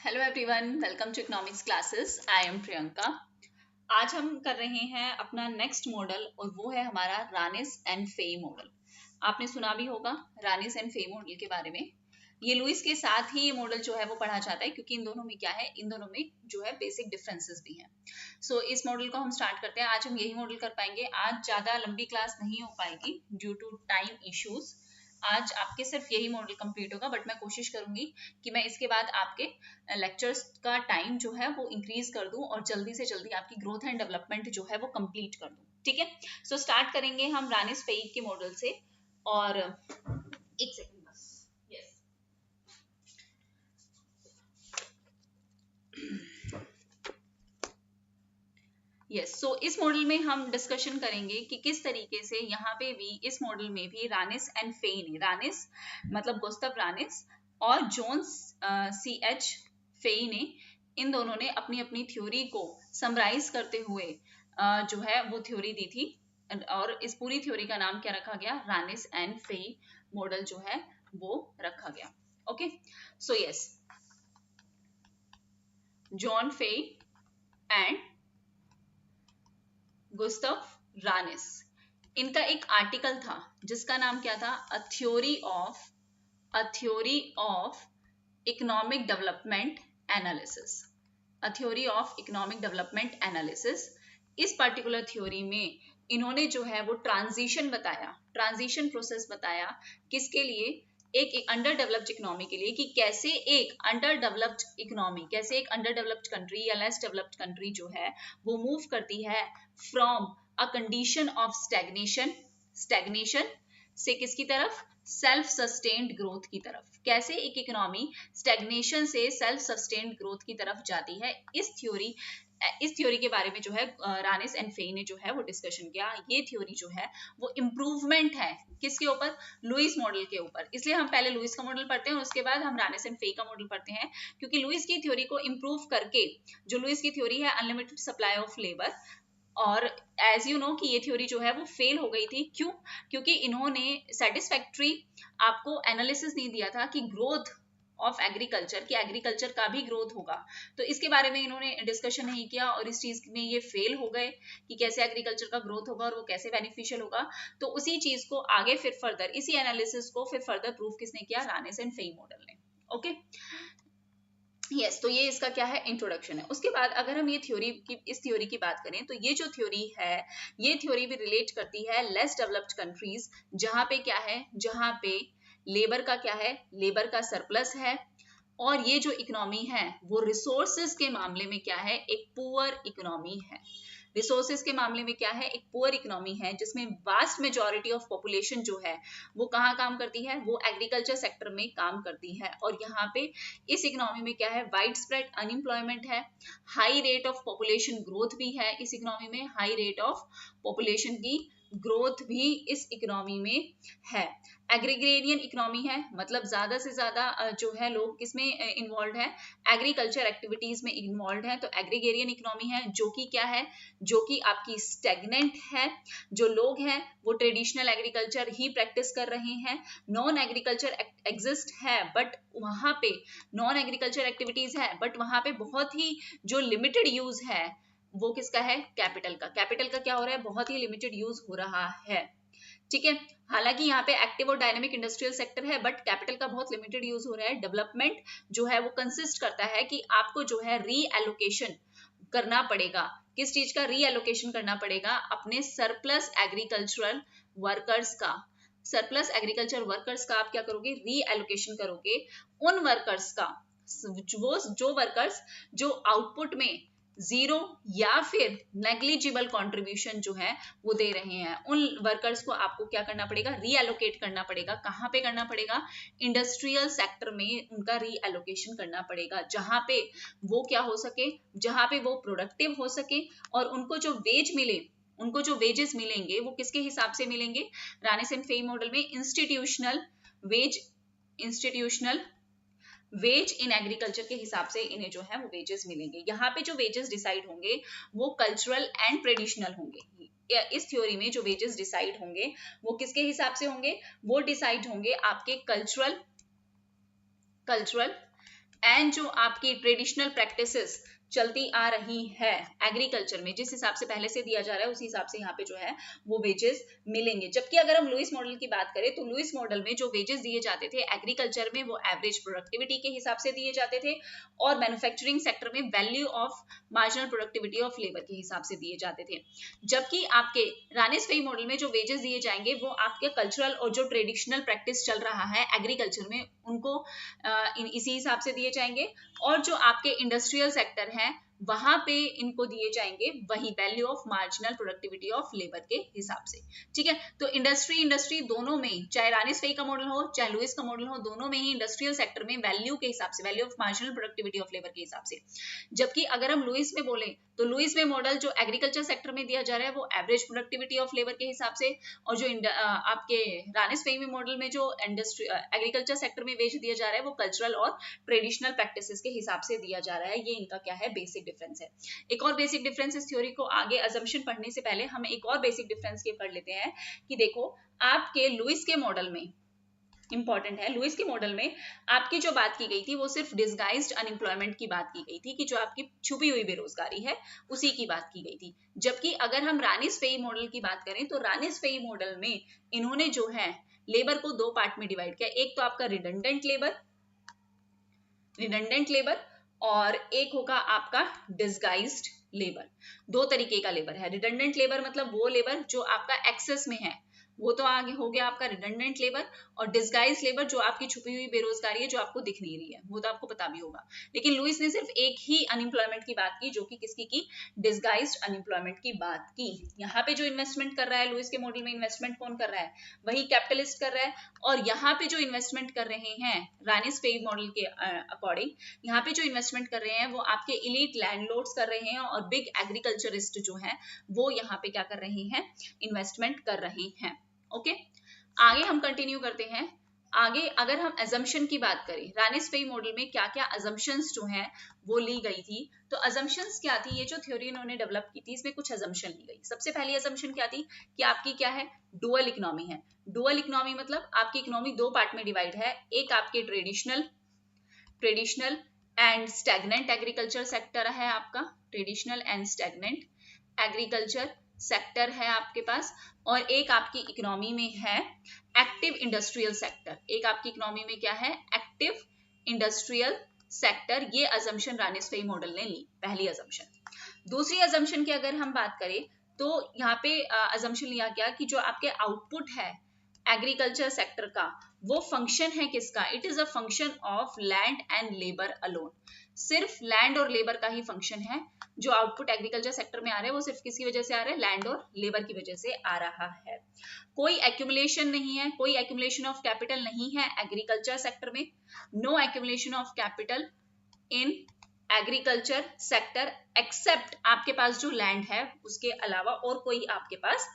Hello everyone, welcome to economics classes. I am Priyanka. आज हम कर रहे हैं अपना नेक्स्ट मॉडल और वो है हमारा रानिस एंड फेई मॉडल। आपने सुना भी होगा रानिस एंड फेई मॉडल के बारे में। ये लुइस के साथ ही ये मॉडल जो है वो पढ़ा जाता है, क्योंकि इन दोनों में क्या है, इन दोनों में जो है बेसिक डिफरेंसेस भी हैं। सो इस मॉडल को हम स्टार्ट करते हैं। आज हम यही मॉडल कर पाएंगे। आज ज़्यादा लंबी क्लास नहीं हो पाएगी ड्यू टू टाइम इश्यूज। आज आपके सिर्फ यही मॉडल कंप्लीट होगा, बट मैं कोशिश करूंगी कि मैं इसके बाद आपके लेक्चर्स का टाइम जो है वो इंक्रीज कर दूं और जल्दी से जल्दी आपकी ग्रोथ एंड डेवलपमेंट जो है वो कंप्लीट कर दूं। ठीक है, सो स्टार्ट करेंगे हम रानिस फेई के मॉडल से। और एक सेकंड बस। यस, सो इस मॉडल में हम डिस्कशन करेंगे कि किस तरीके से यहाँ पे भी इस मॉडल में भी रानिस एंड फेई ने, रानिस मतलब गुस्ताव रानिस और जोन्स CH फेई ने, इन दोनों ने अपनी अपनी थ्योरी को समराइज करते हुए जो है वो थ्योरी दी थी। और इस पूरी थ्योरी का नाम क्या रखा गया? रानिस एंड फेई मॉडल जो है वो रखा गया। Okay, so yes, John Fei and Gustav Ranis, इनका एक आर्टिकल था जिसका नाम क्या था? A theory of economic development analysis. A theory of economic development analysis. इस पर्टिकुलर थ्योरी में इन्होंने जो है वो ट्रांजिशन बताया, ट्रांजिशन प्रोसेस बताया। किसके लिए? एक अंडर डेवलप्ड इकोनॉमी के लिए, कि कैसे एक अंडर डेवलप्ड इकोनॉमी, कैसे एक अंडर डेवलप्ड कंट्री या लेस डेवलप्ड कंट्री जो है वो मूव करती है from a condition of stagnation से किसकी तरफ? सेल्फ सस्टेन्ड ग्रोथ की तरफ। कैसे एक इकोनॉमी स्टैग्नेशन से सेल्फ सस्टेन्ड ग्रोथ की तरफ जाती है, इस थ्योरी के बारे में जो है रानिस एंड फेई ने जो है वो डिस्कशन किया। ये थ्योरी जो है वो इम्प्रूवमेंट है किसके ऊपर? लुइस मॉडल के ऊपर। इसलिए हम पहले लुइस का मॉडल पढ़ते हैं और उसके बाद हम रानिस एंड फेई का मॉडल पढ़ते हैं, क्योंकि लुइस की थ्योरी को इम्प्रूव करके, जो लुइस की थ्योरी है अनलिमिटेड सप्लाई ऑफ लेबर, और एज यू नो कि ये थ्योरी जो है वो फेल हो गई थी। क्यों? क्योंकि इन्होंने सेटिस्फैक्ट्री आपको एनालिसिस नहीं दिया था कि ग्रोथ ऑफ एग्रीकल्चर, कि एग्रीकल्चर का भी ग्रोथ होगा। तो इसके बारे में इन्होंने डिस्कशन नहीं किया और इस चीज में ये फेल हो गए कि कैसे एग्रीकल्चर का ग्रोथ होगा और वो कैसे बेनिफिशियल होगा। तो उसी चीज को आगे फिर फर्दर, इसी एनालिसिस को फिर फर्दर प्रूव किसने किया? रानिस एंड फेई मॉडल ने। ओके, यस, तो ये इसका क्या है? इंट्रोडक्शन है। उसके बाद अगर हम ये थ्योरी की, इस थ्योरी की बात करें, तो ये जो थ्योरी है, ये थ्योरी भी रिलेट करती है लेस डेवलप्ड कंट्रीज, जहां पे क्या है, जहां पे लेबर का क्या है? लेबर का सरप्लस है। और ये जो इकोनॉमी है वो रिसोर्सेज के मामले में क्या है? एक पुअर इकोनॉमी है। रिसोर्सेज के मामले में क्या है? एक पुअर इकोनॉमी है, जिसमें वास्ट मेजॉरिटी ऑफ पॉपुलेशन जो है वो कहाँ काम करती है? वो एग्रीकल्चर सेक्टर में काम करती है। और यहाँ पे इस इकोनॉमी में क्या है? वाइड स्प्रेड अनएम्प्लॉयमेंट है, high rate of population growth भी है इस इकोनॉमी में, हाई रेट ऑफ पॉपुलेशन की ग्रोथ भी इस इकोनॉमी में है। एग्रीगेरियन इकोनॉमी है, मतलब ज्यादा से ज्यादा जो है लोग किसमें इन्वॉल्व है? एग्रीकल्चर एक्टिविटीज में इन्वॉल्व है। तो एग्रीगेरियन इकोनॉमी है जो कि क्या है? जो कि आपकी स्टेगनेंट है। जो लोग हैं वो ट्रेडिशनल एग्रीकल्चर ही प्रैक्टिस कर रहे हैं। नॉन एग्रीकल्चर एग्जिस्ट है, बट वहां पे नॉन एग्रीकल्चर एक्टिविटीज है, बट वहां पे बहुत ही जो लिमिटेड यूज है वो किसका है? कैपिटल का। कैपिटल का क्या हो रहा है? बहुत ही लिमिटेड यूज हो रहा है। ठीक है, हालांकि यहाँ पे एक्टिव और डायनेमिक इंडस्ट्रियल सेक्टर है, बट कैपिटल का बहुत लिमिटेड यूज हो रहा है। डेवलपमेंट जो है वो कंसिस्ट करता है कि आपको जो है री एलोकेशन करना पड़ेगा। किस चीज का री एलोकेशन करना पड़ेगा? अपने सरप्लस एग्रीकल्चरल वर्कर्स का। सरप्लस एग्रीकल्चर वर्कर्स का आप क्या करोगे? री एलोकेशन करोगे उन वर्कर्स का, वो जो वर्कर्स जो आउटपुट में जीरो या फिर नेग्लिजिबल कंट्रीब्यूशन जो है वो दे रहे हैं, उन वर्कर्स को आपको क्या करना पड़ेगा? रीएलोकेट करना पड़ेगा। कहाँ पे करना पड़ेगा? इंडस्ट्रियल सेक्टर में उनका रीएलोकेशन करना पड़ेगा, जहां पे वो क्या हो सके, जहां पे वो प्रोडक्टिव हो सके और उनको जो वेज मिले, उनको जो वेजेस मिलेंगे वो किसके हिसाब से मिलेंगे? रानिस एंड फेई मॉडल में इंस्टीट्यूशनल वेज इन एग्रीकल्चर के हिसाब से इन्हें जो है वो वेजेस मिलेंगे। यहाँ पे जो वेजेस डिसाइड होंगे वो कल्चरल एंड ट्रेडिशनल होंगे। इस थ्योरी में जो वेजेस डिसाइड होंगे वो किसके हिसाब से होंगे? वो डिसाइड होंगे आपके कल्चरल एंड जो आपकी ट्रेडिशनल प्रैक्टिसेस चलती आ रही है एग्रीकल्चर में, जिस हिसाब से पहले से दिया जा रहा है उसी हिसाब से यहाँ पे जो है वो वेजेस मिलेंगे। जबकि अगर हम लुइस मॉडल की बात करें तो लुइस मॉडल में जो वेजेस दिए जाते थे एग्रीकल्चर में वो एवरेज प्रोडक्टिविटी के हिसाब से दिए जाते थे, और मैन्युफैक्चरिंग सेक्टर में value of marginal productivity of labour के हिसाब से दिए जाते थे। जबकि आपके रानिस-फेई मॉडल में जो वेजेस दिए जाएंगे वो आपके कल्चरल और जो ट्रेडिशनल प्रैक्टिस चल रहा है एग्रीकल्चर में उनको इसी हिसाब से दिए जाएंगे, और जो आपके इंडस्ट्रियल सेक्टर है वहां पे इनको दिए जाएंगे वही value of marginal productivity of labour के हिसाब से। ठीक है, तो इंडस्ट्री दोनों में, चाहे रानिस-फेई का मॉडल हो चाहे लुइस का मॉडल हो, दोनों में ही इंडस्ट्रियल सेक्टर में वैल्यू के हिसाब से, value of marginal productivity of labour के हिसाब से। जबकि अगर हम लुइस में बोले तो लुइस में मॉडल जो एग्रीकल्चर सेक्टर में दिया जा रहा है वो एवरेज प्रोडक्टिविटी ऑफ लेबर के हिसाब से, और जो आपके रानिस-फेई में मॉडल में जो इंडस्ट्री एग्रीकल्चर सेक्टर में वेज दिया जा रहा है वो कल्चरल और ट्रेडिशनल प्रैक्टिसेस के हिसाब से दिया जा रहा है। ये इनका क्या है, बेसिक डिफरेंस है। एक और बेसिक डिफरेंस इस थ्योरी को आगे अजम्पशन पढ़ने से पहले हम एक और बेसिक डिफरेंस ये पढ़ लेते हैं कि देखो आपके लुइस के मॉडल में इंपॉर्टेंट है, लुइस के मॉडल में आपकी जो बात की गई थी वो सिर्फ डिसगाइज्ड अनएम्प्लॉयमेंट की बात की गई थी कि जो आपकी छुपी हुई बेरोजगारी है उसी की बात की गई थी। जबकि अगर हम रानिस-फेई मॉडल की बात करें तो रानिस-फेई मॉडल में इन्होंने जो है लेबर को दो पार्ट में डिवाइड किया, एक तो आपका रिडंडेंट लेबर और एक होगा आपका डिसगाइज्ड लेबर। दो तरीके का लेबर है। रिडंडेंट लेबर मतलब वो लेबर जो आपका एक्सेस में है, वो तो आगे हो गया आपका रिडंडेंट लेबर, और डिसगाइज लेबर जो आपकी छुपी हुई बेरोजगारी है जो आपको दिख नहीं रही है, वो तो आपको पता भी होगा। लेकिन लुइस ने सिर्फ एक ही अनएम्प्लॉयमेंट की बात की, जो कि किसकी की, डिसगाइज्ड अनएम्प्लॉयमेंट की बात की। यहाँ पे जो इन्वेस्टमेंट कर रहा है लुइस के मॉडल में, इन्वेस्टमेंट कौन कर रहा है, वही कैपिटलिस्ट कर रहा है। और यहाँ पे जो इन्वेस्टमेंट कर रहे हैं रानिस-फेई मॉडल के अकॉर्डिंग, यहाँ पे जो इन्वेस्टमेंट कर रहे हैं वो आपके इलीट लैंडलॉर्ड्स कर रहे हैं, और बिग एग्रीकल्चरिस्ट जो हैं वो यहाँ पे क्या कर रहे हैं, इन्वेस्टमेंट कर रहे हैं। ओके, आगे हम कंटिन्यू करते हैं। आगे अगर हम अजम्पशन की बात करें, रानिस-फेई मॉडल में क्या क्या अजम्पशंस जो हैं वो ली गई थी, तो अजम्पशंस क्या थी, ये जो थ्योरी इन्होंने डेवलप की थी इसमें कुछ अजम्पशन ली गई। सबसे पहली अजम्पशन क्या थी कि आपकी क्या है, डुअल इकोनॉमी है। डुअल इकोनॉमी मतलब आपकी इकोनॉमी दो पार्ट में डिवाइड है, एक आपके traditional and stagnant agriculture sector है आपका, traditional and stagnant agriculture sector है आपके पास, और एक आपकी इकोनॉमी में है एक्टिव इंडस्ट्रियल सेक्टर। एक आपकी इकोनॉमी में क्या है, एक्टिव इंडस्ट्रियल सेक्टर। ये अजम्पशन रानिस-फेई मॉडल ने ली, पहली अजम्पशन। दूसरी अजम्पशन की अगर हम बात करें तो यहाँ पे अजम्पशन लिया गया कि जो आपके आउटपुट है एग्रीकल्चर सेक्टर का वो फंक्शन है किसका, it is a function of land and labour alone. सिर्फ लैंड और लेबर का ही फंक्शन है। जो आउटपुट एग्रीकल्चर सेक्टर में आ रहा है वो सिर्फ किसकी वजह से आ रहा है, लैंड और लेबर की वजह से आ रहा है। कोई एक्यूमुलेशन नहीं है, कोई एक्यूमुलेशन ऑफ कैपिटल नहीं है एग्रीकल्चर सेक्टर में। No accumulation of capital in agriculture sector except आपके पास जो लैंड है उसके अलावा और कोई आपके पास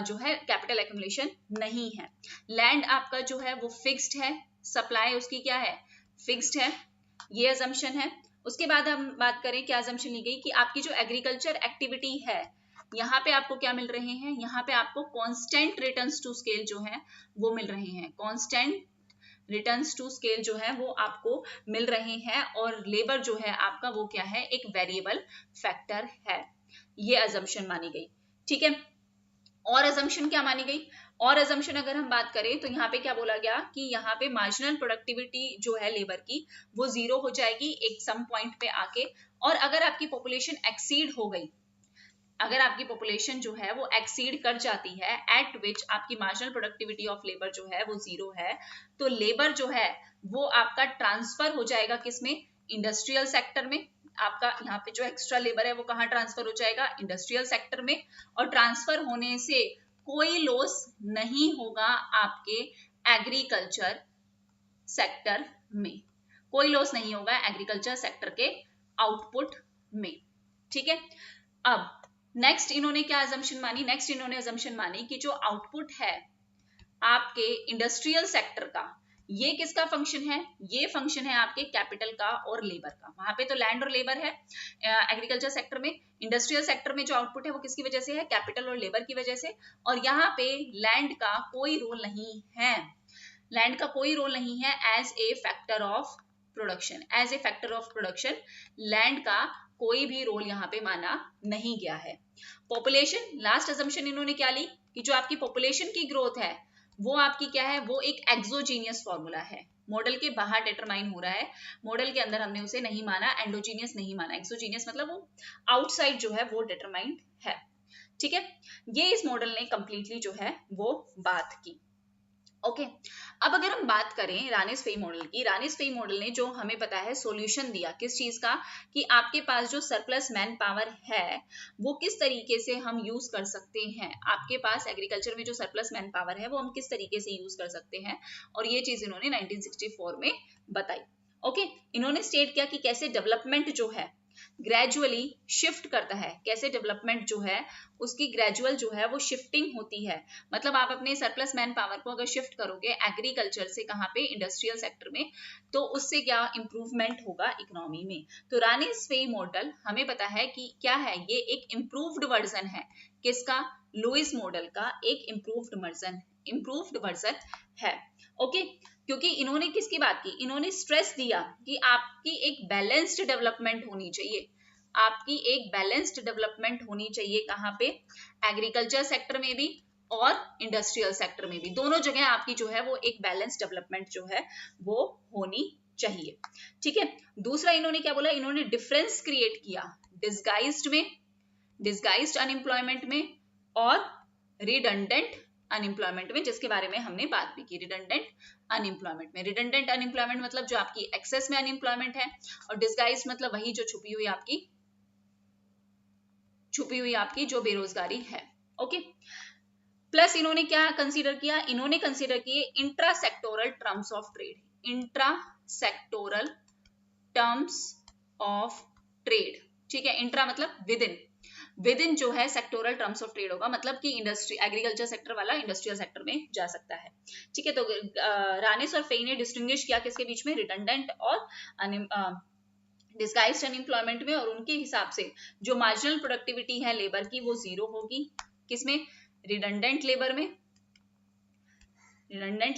जो है कैपिटल एक्यूमुलेशन नहीं है। लैंड आपका जो है वो फिक्स्ड है, सप्लाई उसकी क्या है, फिक्स्ड है, ये अजम्पशन है। उसके बाद हम बात करें क्या अजम्पशन ली गई कि आपकी जो एग्रीकल्चर एक्टिविटी है यहाँ पे आपको क्या मिल रहे हैं, यहाँ पे आपको कांस्टेंट रिटर्न्स टू स्केल जो है वो मिल रहे हैं। कांस्टेंट रिटर्न्स टू स्केल जो है वो आपको मिल रहे हैं, और लेबर जो है आपका वो क्या है, एक वेरिएबल फैक्टर है। ये अजम्पशन मानी गई। ठीक है, और अजम्पशन क्या मानी गई, और अजम्पशन अगर हम बात करें तो यहाँ पे क्या बोला गया कि यहाँ पे मार्जिनल प्रोडक्टिविटी जो है लेबर की वो 0 हो जाएगी एक सम पॉइंट पे आके, और अगर आपकी पॉपुलेशन एक्सीड हो गई, अगर आपकी पॉपुलेशन जो है वो एक्सीड कर जाती है एट विच आपकी मार्जिनल प्रोडक्टिविटी ऑफ लेबर जो है वो 0 है, तो लेबर जो है वो आपका ट्रांसफर हो जाएगा किसमें, इंडस्ट्रियल सेक्टर में। आपका यहाँ पे जो एक्स्ट्रा लेबर है वो कहाँ ट्रांसफर हो जाएगा, इंडस्ट्रियल सेक्टर में। और ट्रांसफर होने से कोई लॉस नहीं होगा आपके एग्रीकल्चर सेक्टर में, कोई लॉस नहीं होगा एग्रीकल्चर सेक्टर के आउटपुट में। ठीक है, अब नेक्स्ट इन्होंने क्या अजम्पशन मानी, नेक्स्ट इन्होंने अजम्पशन मानी कि जो आउटपुट है आपके इंडस्ट्रियल सेक्टर का, ये किसका फंक्शन है, ये फंक्शन है आपके कैपिटल का और लेबर का। वहां पे तो लैंड और लेबर है एग्रीकल्चर सेक्टर में, इंडस्ट्रियल सेक्टर में जो आउटपुट है वो किसकी वजह से है, कैपिटल और लेबर की वजह से। और यहाँ पे लैंड का कोई रोल नहीं है, लैंड का कोई रोल नहीं है as a factor of production, as a factor of production land का कोई भी रोल यहाँ पे माना नहीं गया है। पॉपुलेशन, लास्ट अजम्पशन इन्होंने क्या ली कि जो आपकी पॉपुलेशन की ग्रोथ है वो आपकी क्या है, वो एक एक्सोजीनियस फॉर्मूला है, मॉडल के बाहर डिटरमाइन हो रहा है, मॉडल के अंदर हमने उसे नहीं माना, एंडोजीनियस नहीं माना, एक्सोजीनियस मतलब वो आउटसाइड जो है वो डिटरमाइंड है। ठीक है, ये इस मॉडल ने कंप्लीटली जो है वो बात की। ओके अब अगर हम बात करें रानिस फेई मॉडल की, रानिस फेई मॉडल ने जो हमें पता है सॉल्यूशन दिया किस चीज का, कि आपके पास जो सरप्लस मैन पावर है वो किस तरीके से हम यूज कर सकते हैं, आपके पास एग्रीकल्चर में जो सरप्लस मैन पावर है वो हम किस तरीके से यूज कर सकते हैं, और ये चीज इन्होंने 1964 में बताई। ओके इन्होंने स्टेट किया कि कैसे डेवलपमेंट जो है ग्रेजुअली शिफ्ट करता है, कैसे डेवलपमेंट जो है उसकी ग्रेजुअल जो है वो शिफ्टिंग होती है, मतलब आप अपने सरप्लस मैन पावर को अगर शिफ्ट करोगे एग्रीकल्चर से कहाँ पे, इंडस्ट्रियल सेक्टर में, तो उससे क्या इंप्रूवमेंट होगा इकोनॉमी में। तो रानिस फेई मॉडल हमें पता है कि क्या है, ये एक इम्प्रूव्ड वर्जन है किसका, लुईस मॉडल का एक इम्प्रूव्ड वर्जन है। ओके क्योंकि इन्होंने किसकी बात की, इन्होंने स्ट्रेस दिया कि आपकी एक बैलेंस्ड डेवलपमेंट होनी चाहिए, आपकी एक बैलेंस्ड डेवलपमेंट होनी चाहिए कहाँ पे, एग्रीकल्चर सेक्टर में भी और इंडस्ट्रियल सेक्टर में भी, दोनों जगह आपकी जो है वो एक बैलेंस्ड डेवलपमेंट जो है वो होनी चाहिए। ठीक है, दूसरा इन्होंने क्या बोला, इन्होंने डिफरेंस क्रिएट किया डिस्गाइज्ड में, डिस्गाइज्ड अनएम्प्लॉयमेंट में और रिडंडेंट अनएम्प्लॉयमेंट में, जिसके बारे में हमने बात भी की। रिडंडेंट अनएम्प्लॉयमेंट में, रिडंडेंट अनएम्प्लॉयमेंट मतलब जो आपकी एक्सेस में अनएम्प्लॉयमेंट है, और डिस्गाइज मतलब वही जो छुपी हुई आपकी जो बेरोजगारी है। ओके प्लस इन्होंने क्या कंसीडर किया, इन्होंने कंसीडर किए intra sectoral terms of trade, intra sectoral terms of trade. ठीक है, इंट्रा मतलब विद इन जो है सेक्टोरल टर्म्स ऑफ ट्रेड होगा, मतलब कि इंडस्ट्री एग्रीकल्चर सेक्टर वाला इंडस्ट्रियल सेक्टर में जा सकता है। ठीक है, तो रानिस और फेई ने डिस्टिंग्विश किया किसके बीच में, रिडंडेंट और डिस्गाइज्ड अनएम्प्लॉयमेंट में, और उनके हिसाब से जो मार्जिनल प्रोडक्टिविटी है लेबर की वो 0 होगी, किसमें, रिडंडेंट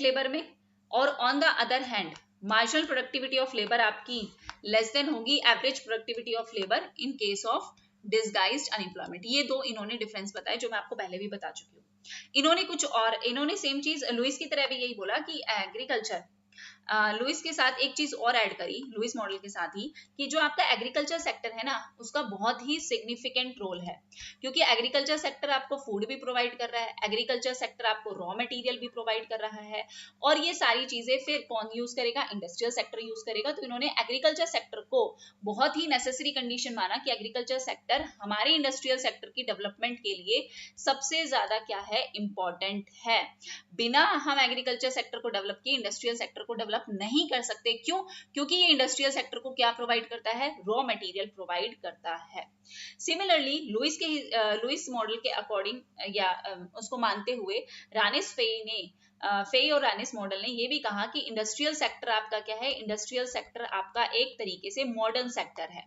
लेबर में, और on the other hand marginal productivity of labour आपकी लेस देन होगी average productivity of labour in case of disguised unemployment. ये दो इन्होंने डिफरेंस बताए जो मैं आपको पहले भी बता चुकी हूँ। इन्होंने सेम चीज लुईस की तरह भी यही बोला कि एग्रीकल्चर, लुईस के साथ एक चीज और ऐड करी लुईस मॉडल के साथ ही, कि जो आपका एग्रीकल्चर सेक्टर है ना उसका बहुत ही सिग्निफिकेंट रोल है, क्योंकि एग्रीकल्चर सेक्टर आपको फूड भी प्रोवाइड कर रहा है, एग्रीकल्चर सेक्टर आपको रॉ मटेरियल भी प्रोवाइड कर रहा है, और ये सारी चीजें फिर कौन यूज करेगा, इंडस्ट्रियल सेक्टर यूज करेगा। तो इन्होंने एग्रीकल्चर सेक्टर को बहुत ही नेसेसरी कंडीशन माना कि एग्रीकल्चर सेक्टर हमारे इंडस्ट्रियल सेक्टर की डेवलपमेंट के लिए सबसे ज्यादा क्या है, इंपॉर्टेंट है। बिना हम एग्रीकल्चर सेक्टर को डेवलप किए इंडस्ट्रियल सेक्टर को डेवलप नहीं कर सकते। क्यों, क्योंकि ये इंडस्ट्रियल सेक्टर को क्या प्रोवाइड करता है, रॉ मटेरियल प्रोवाइड करता है। सिमिलरली लुईस मॉडल के अकॉर्डिंग या उसको मानते हुए रानिस फेई और रानिस मॉडल ने ये भी कहा कि इंडस्ट्रियल सेक्टर आपका क्या है, इंडस्ट्रियल सेक्टर आपका एक तरीके से मॉडर्न सेक्टर है,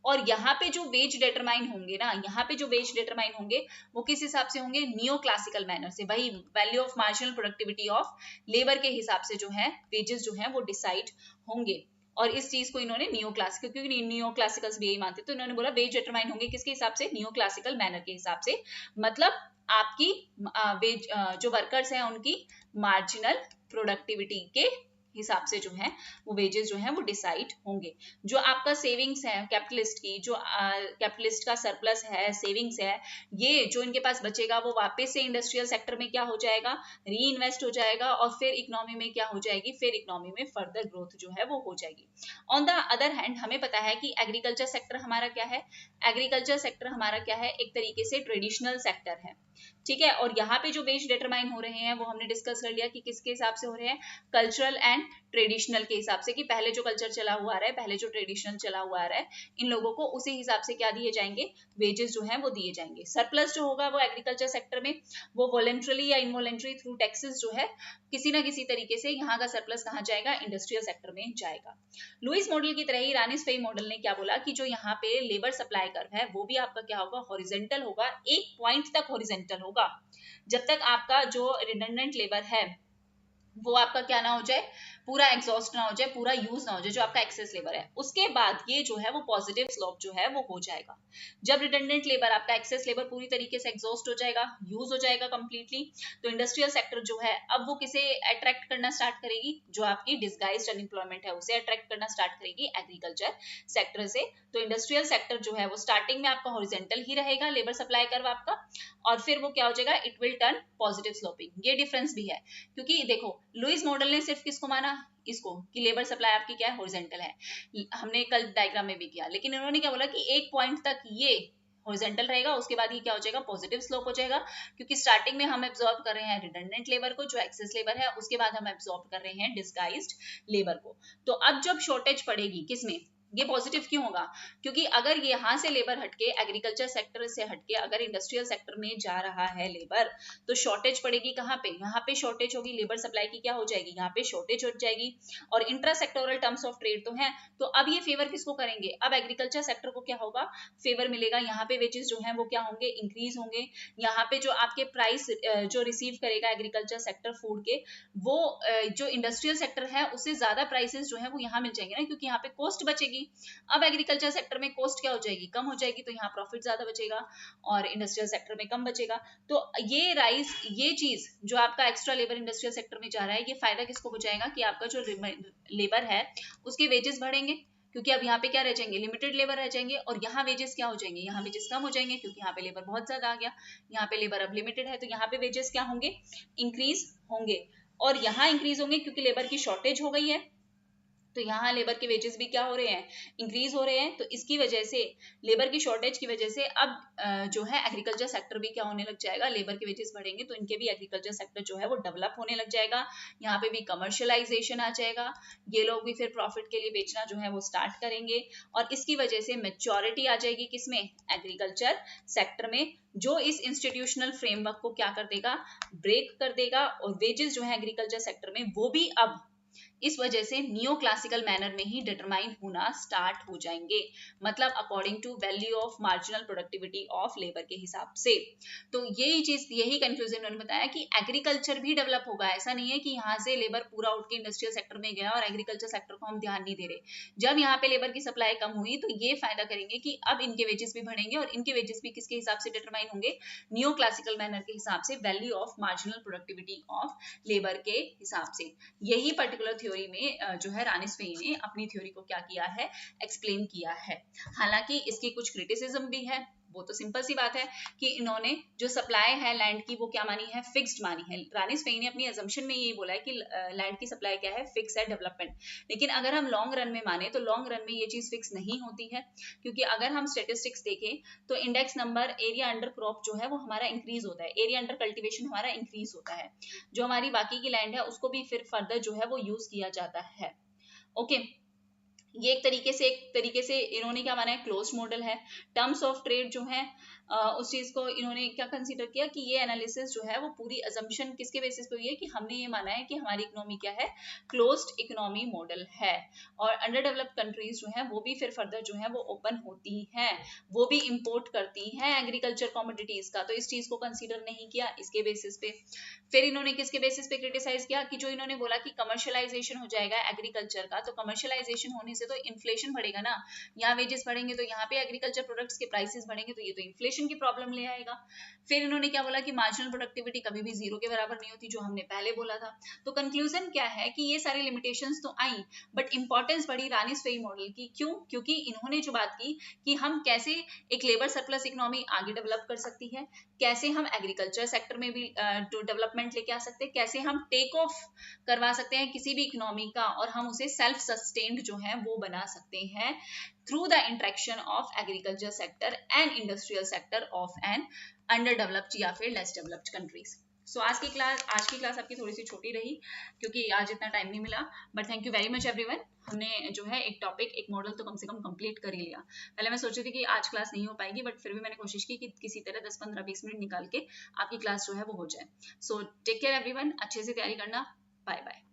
और यहाँ पे जो वेज डिटरमाइन होंगे ना, यहाँ पे जो वेज डिटरमाइन होंगे वो किस हिसाब से होंगे, नियो क्लासिकल मैनर से, वही value of marginal productivity of labour के हिसाब से जो है वेजेस जो है वो डिसाइड होंगे। और इस चीज को इन्होंने नियो क्लासिकल, क्योंकि नियो क्लासिकल्स भी यही मानते, तो इन्होंने बोला वेज डिटरमाइन होंगे किसके हिसाब से, नियो क्लासिकल मैनर के हिसाब से, मतलब आपकी वेज जो वर्कर्स हैं उनकी मार्जिनल प्रोडक्टिविटी के हिसाब से जो है वो वेजेस जो है वो डिसाइड होंगे। जो आपका सेविंग्स है कैपिटलिस्ट की, जो कैपिटलिस्ट का सरप्लस है, सेविंग्स है, ये जो इनके पास बचेगा वो वापस से इंडस्ट्रियल सेक्टर में क्या हो जाएगा, री इन्वेस्ट हो जाएगा, और फिर इकोनॉमी में क्या हो जाएगी, फिर इकोनॉमी में फर्दर ग्रोथ जो है वो हो जाएगी। ऑन द अदर हैंड हमें पता है कि एग्रीकल्चर सेक्टर हमारा क्या है, एग्रीकल्चर सेक्टर हमारा क्या है, एक तरीके से ट्रेडिशनल सेक्टर है। ठीक है, और यहाँ पे जो वेज डिटरमाइन हो रहे हैं वो हमने डिस्कस कर लिया कि किसके हिसाब से हो रहे हैं, कल्चरल एंड ट्रेडिशनल के हिसाब से, कि पहले जो कल्चर चला हुआ आ रहा है, पहले जो ट्रेडिशनल चला हुआ आ रहा है, इन लोगों को उसी हिसाब से क्या दिए जाएंगे, वेजेस जो है वो दिए जाएंगे। सरप्लस जो होगा वो एग्रीकल्चर सेक्टर में वो वॉलंटरी या इनवॉलंटरी थ्रू टैक्सेस जो है किसी ना किसी तरीके से यहाँ का सरप्लस कहाँ जाएगा, इंडस्ट्रियल सेक्टर में जाएगा। लुईस मॉडल की तरह ही रानिस फेई मॉडल ने क्या बोला कि जो यहाँ पे लेबर सप्लाई कर्व है वो भी आपका क्या होगा, हॉरिजेंटल होगा, एक पॉइंट तक हॉरिजेंटल होगा, जब तक आपका जो रिडंडेंट लेबर है वो आपका क्या ना हो जाए, पूरा एग्जॉस्ट ना हो जाए, पूरा यूज ना हो जाए, जो आपका एक्सेस लेबर है। उसके बाद ये जो है वो पॉजिटिव स्लोप जो है वो हो जाएगा जब रिडंडेंट लेबर, आपका एक्सेस लेबर पूरी तरीके से एग्जॉस्ट हो जाएगा, यूज हो जाएगा कंप्लीटली। तो इंडस्ट्रियल सेक्टर जो है अब वो किसे अट्रैक्ट करना स्टार्ट करेगी, जो आपकी डिस्गाइज्ड अनएम्प्लॉयमेंट है उसे अट्रैक्ट करना स्टार्ट करेगी एग्रीकल्चर सेक्टर से। तो इंडस्ट्रियल सेक्टर जो है वो स्टार्टिंग में आपका हॉरिजेंटल ही रहेगा लेबर सप्लाई कर्व आपका, और फिर वो क्या हो जाएगा, it will turn positive sloping. ये डिफरेंस भी है, क्योंकि देखो लुईस मॉडल ने सिर्फ किसको माना, इसको, कि लेबर सप्लाई आपकी क्या है, हॉरिजेंटल है। हमने कल डायग्राम में भी किया, लेकिन इन्होंने क्या बोला कि एक पॉइंट तक ये हॉरिजेंटल रहेगा, उसके बाद ये क्या हो जाएगा, पॉजिटिव स्लोप हो जाएगा, क्योंकि स्टार्टिंग में हम एब्जॉर्ब कर रहे हैं रिडंडेंट लेबर को, जो एक्सेस लेबर है, उसके बाद हम एब्जॉर्ब कर रहे हैं डिस्गाइज्ड लेबर को। तो अब जब शॉर्टेज पड़ेगी किसमें, ये पॉजिटिव क्यों होगा, क्योंकि अगर ये यहाँ से लेबर हटके एग्रीकल्चर सेक्टर से हटके अगर इंडस्ट्रियल सेक्टर में जा रहा है लेबर, तो शॉर्टेज पड़ेगी कहाँ पे, यहाँ पे शॉर्टेज होगी, लेबर सप्लाई की क्या हो जाएगी, यहाँ पे शॉर्टेज हो जाएगी। और intra sectoral terms of trade तो है, तो अब ये फेवर किसको करेंगे, अब एग्रीकल्चर सेक्टर को क्या होगा, फेवर मिलेगा। यहाँ पे वेजेस जो है वो क्या होंगे, इंक्रीज होंगे। यहाँ पे जो आपके प्राइस जो रिसीव करेगा एग्रीकल्चर सेक्टर फूड के, वो जो इंडस्ट्रियल सेक्टर है उससे ज्यादा प्राइसेस जो है वो यहाँ मिल जाएंगे ना, क्योंकि यहाँ पे कॉस्ट बचेगी। अब एग्रीकल्चर सेक्टर में कॉस्ट क्या हो जाएगी, कम हो जाएगी, तो यहाँ प्रॉफिट ज्यादा बचेगा, और इंडस्ट्रियल सेक्टर में कम बचेगा। तो ये राइस, ये चीज जो आपका एक्स्ट्रा लेबर इंडस्ट्रियल सेक्टर में जा रहा है, ये फायदा किसको बचाएगा, कि आपका जो लेबर है उसके वेजेस बढ़ेंगे, क्योंकि अब यहाँ पे क्या रह जाएंगे, लिमिटेड लेबर रह जाएंगे, और यहाँ वेजेस क्या हो जाएंगे, यहाँ वेजेस कम हो जाएंगे, क्योंकि यहाँ पे लेबर बहुत ज्यादा आ गया, यहाँ पे लेबर अब लिमिटेड है, तो यहाँ पे वेजेस क्या होंगे, इंक्रीज होंगे। और यहाँ इंक्रीज होंगे क्योंकि लेबर की शॉर्टेज हो गई है, तो यहाँ लेबर के वेजेस भी क्या हो रहे हैं, इंक्रीज हो रहे हैं। तो इसकी वजह से, लेबर की शॉर्टेज की वजह से अब जो है एग्रीकल्चर सेक्टर भी क्या होने लग जाएगा, लेबर के वेजेस बढ़ेंगे तो इनके भी एग्रीकल्चर सेक्टर जो है वो डेवलप होने लग जाएगा। यहाँ पे भी कमर्शियलाइजेशन आ जाएगा, ये लोग भी फिर प्रॉफिट के लिए बेचना जो है वो स्टार्ट करेंगे, और इसकी वजह से मेच्योरिटी आ जाएगी किसमें, एग्रीकल्चर सेक्टर में, जो इस इंस्टीट्यूशनल फ्रेमवर्क को क्या कर देगा, ब्रेक कर देगा, और वेजेस जो है एग्रीकल्चर सेक्टर में वो भी अब इस वजह से नियो क्लासिकल मैनर में ही डिटरमाइन होना स्टार्ट हो जाएंगे, मतलब according to value of marginal productivity of labour के हिसाब से। तो यही चीज, यही कंफ्यूजन उन्होंने बताया कि एग्रीकल्चर भी डेवलप होगा, ऐसा नहीं है कि यहाँ से लेबर पूरा उठ के इंडस्ट्रियल सेक्टर में गया और एग्रीकल्चर सेक्टर को हम ध्यान नहीं दे रहे। जब यहाँ पे लेबर की सप्लाई कम हुई तो ये फायदा करेंगे कि अब इनके वेजेस भी बढ़ेंगे, और इनके वेजेस भी किसके हिसाब से डिटरमाइन होंगे, नियो क्लासिकल मैनर के हिसाब से, value of marginal productivity of labour के हिसाब से। यही पर्टिकुलर थ्योरी में जो है रानिस फेई ने अपनी थ्योरी को क्या किया है, एक्सप्लेन किया है। हालांकि इसकी कुछ क्रिटिसिज्म भी है, वो तो सिंपल सी बात है कि इन्होंने जो सप्लाई है लैंड की वो क्या मानी है, फिक्स्ड मानी है। रानिस फेई ने अपनी अजम्पशन में ये बोला है कि लैंड की सप्लाई क्या है, फिक्स है, डेवलपमेंट। लेकिन अगर हम लॉन्ग रन में माने तो लॉन्ग रन में ये चीज फिक्स नहीं होती है, क्योंकि अगर हम स्टेटिस्टिक्स देखें तो index number area under crop जो है वो हमारा इंक्रीज होता है, एरिया अंडर कल्टिवेशन हमारा इंक्रीज होता है, जो हमारी बाकी की लैंड है उसको भी फिर फर्दर जो है वो यूज किया जाता है। ओके, ये एक तरीके से इन्होंने क्या माना है, क्लोज मॉडल है। टर्म्स ऑफ ट्रेड जो है उस चीज को इन्होंने क्या कंसीडर किया कि ये एनालिसिस जो है वो पूरी अजम्पशन किसके बेसिस पे हुई है, कि हमने ये माना है कि हमारी इकोनॉमी क्या है, क्लोज्ड इकोनॉमी मॉडल है, और अंडर डेवलप्ड कंट्रीज जो है वो भी फिर फर्दर जो है वो ओपन होती हैं, वो भी इंपोर्ट करती हैं एग्रीकल्चर कमोडिटीज का, तो इस चीज को कंसीडर नहीं किया इसके बेसिस पे। फिर इन्होंने किसके बेसिस पे क्रिटिसाइज किया, कि जो इन्होंने बोला कि कमर्शियलाइजेशन हो जाएगा एग्रीकल्चर का, तो कमर्शियलाइजेशन होने से तो इन्फ्लेशन बढ़ेगा ना, यहाँ वेजेस बढ़ेंगे तो यहाँ पे एग्रीकल्चर प्रोडक्ट्स के प्राइसेस बढ़ेंगे, तो ये तो इन्फ्लेशन की प्रॉब्लम ले आएगा। फिर इन्होंने क्या बोला कि मार्जिनल प्रोडक्टिविटी कभी भी जीरो के बराबर नहीं होती, जो हमने पहले बोला था। तो कंक्लूजन क्या है कि ये सारी लिमिटेशंस तो आई, बट इंपॉर्टेंस बढ़ी रानिस फेई मॉडल की। क्यों? क्योंकि इन्होंने जो बात की कि हम कैसे एक लेबर सरप्लस इकोनॉमी आगे डेवलप कर सकती है, कैसे हम एग्रीकल्चर सेक्टर में भी डेवलपमेंट लेके आ सकते हैं, कैसे हम टेक ऑफ करवा सकते हैं किसी भी इकोनॉमी का, और हम उसे सेल्फ सस्टेन्ड जो है वो बना सकते हैं through the interaction of agriculture sector and industrial sector of an under developed या फिर लेस डेवलप्ड कंट्रीज। सो आज की क्लास आपकी थोड़ी सी छोटी रही क्योंकि आज इतना टाइम नहीं मिला, but thank you very much everyone. हमने जो है एक टॉपिक, एक मॉडल तो कम से कम कंप्लीट कर ही लिया। पहले मैं सोची थी कि आज क्लास नहीं हो पाएगी, बट फिर भी मैंने कोशिश की कि किसी तरह 10-15-20 मिनट निकाल के आपकी क्लास जो है वो हो जाए। सो टेक केयर एवरीवन, अच्छे से तैयारी करना, बाय बाय।